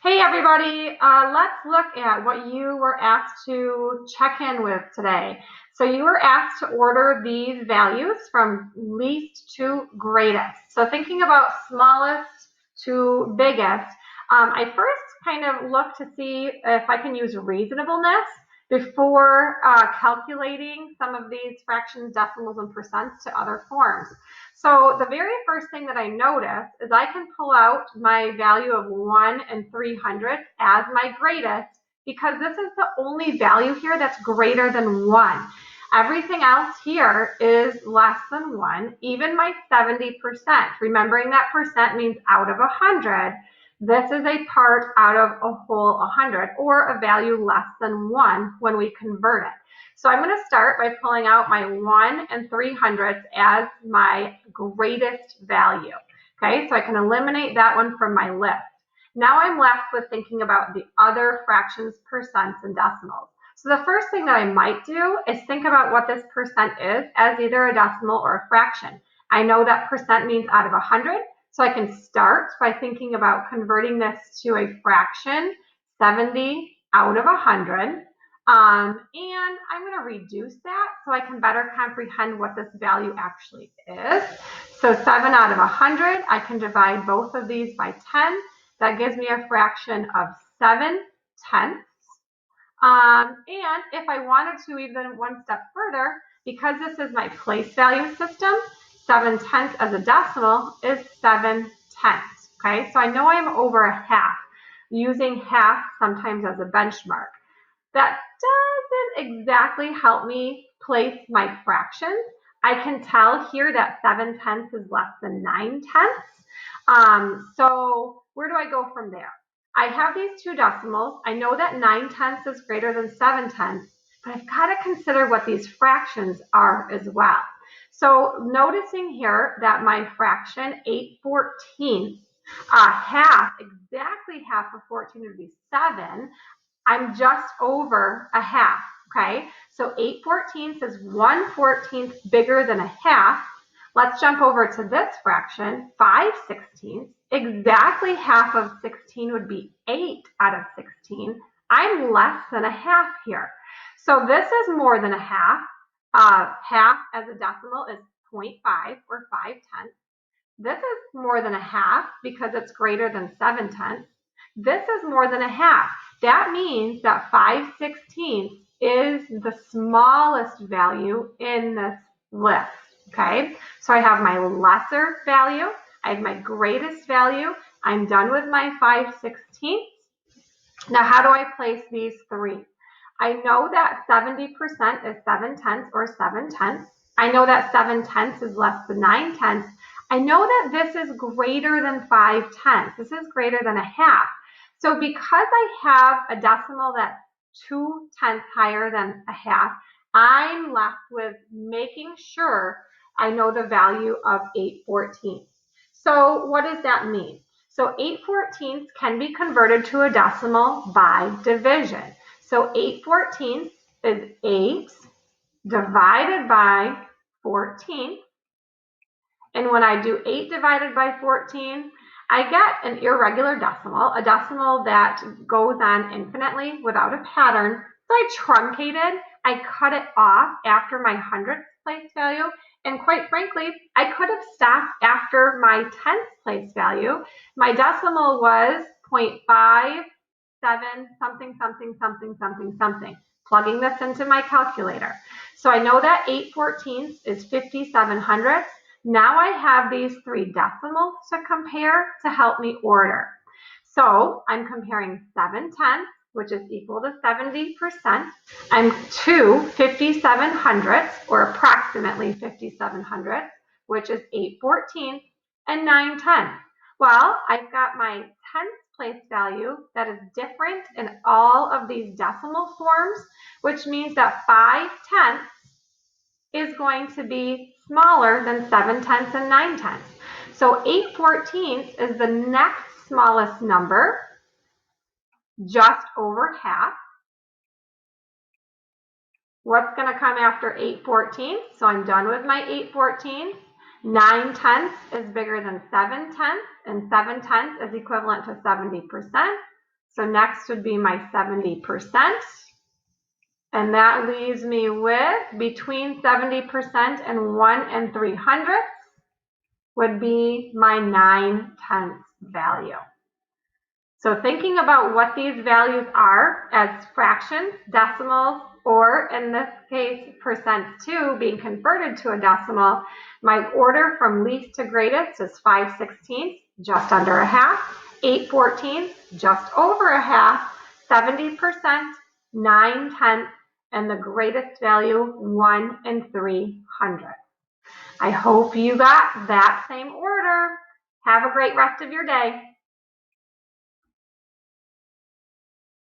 Hey everybody, let's look at what you were asked to check in with today. So you were asked to order these values from least to greatest. So thinking about smallest to biggest, I first kind of look to see if I can use reasonableness before calculating some of these fractions, decimals, and percents to other forms. So the very first thing that I notice is I can pull out my value of 1 and 300 as my greatest because this is the only value here that's greater than 1. Everything else here is less than 1, even my 70%. Remembering that percent means out of 100. This is a part out of a whole 100, or a value less than 1 when we convert it. So I'm going to start by pulling out my 1 and 300ths as my greatest value. Okay, so I can eliminate that one from my list. Now I'm left with thinking about the other fractions, percents, and decimals. So the first thing that I might do is think about what this percent is as either a decimal or a fraction. I know that percent means out of 100, so I can start by thinking about converting this to a fraction, 70 out of 100. And I'm going to reduce that so I can better comprehend what this value actually is. So 7 out of 100, I can divide both of these by 10. That gives me a fraction of 7/10. And if I wanted to even one step further, because this is my place value system, 7/10 as a decimal is 7/10. Okay, so I know I'm over a half, using half sometimes as a benchmark. That doesn't exactly help me place my fractions. I can tell here that 7/10 is less than 9/10. So where do I go from there? I have these two decimals. I know that 9/10 is greater than 7/10, but I've got to consider what these fractions are as well. So noticing here that my fraction 8/14, exactly half of 14 would be 7. I'm just over a half, okay? So 8/14 is 1/14 bigger than a half. Let's jump over to this fraction, 5/16. Exactly half of 16 would be 8 out of 16. I'm less than a half here. So this is more than a half. Half as a decimal is 0.5 or 5/10. This is more than a half because it's greater than 7/10. This is more than a half. That means that 5/16 is the smallest value in this list, okay? So I have my lesser value, I have my greatest value, I'm done with my 5/16. Now, how do I place these three? I know that 70% is 7/10 or 7/10. I know that 7/10 is less than 9/10. I know that this is greater than 5/10. This is greater than a half. So because I have a decimal that's 2/10 higher than a half, I'm left with making sure I know the value of 8/14. So what does that mean? So 8/14 can be converted to a decimal by division. So 8/14 is 8 divided by 14. And when I do 8 divided by 14, I get an irregular decimal, a decimal that goes on infinitely without a pattern. So I truncated, I cut it off after my 100th place value, and quite frankly, I could have stopped after my 10th place value. My decimal was 0.57 something, something, something, something, something. Plugging this into my calculator. So I know that 8/14 is 57/100. Now I have these three decimals to compare to help me order. So I'm comparing 7/10, which is equal to 70%. I'm to 57/100, or approximately 57/100, which is 8/14, and 9/10. Well, I've got my 10th place value that is different in all of these decimal forms, which means that 5/10 is going to be smaller than 7/10 and 9/10. So 8/14 is the next smallest number, just over half. What's going to come after 8/14? So I'm done with my 8/14. 9/10 is bigger than 7/10, and 7/10 is equivalent to 70%. So next would be my 70%. And that leaves me with between 70% and 1 300 would be my 9/10 value. So thinking about what these values are as fractions, decimals, or in this case, percents too, being converted to a decimal, my order from least to greatest is 5/16, just under a half, 8/14, just over a half, 70%, 9/10, and the greatest value, 1 300. I hope you got that same order. Have a great rest of your day.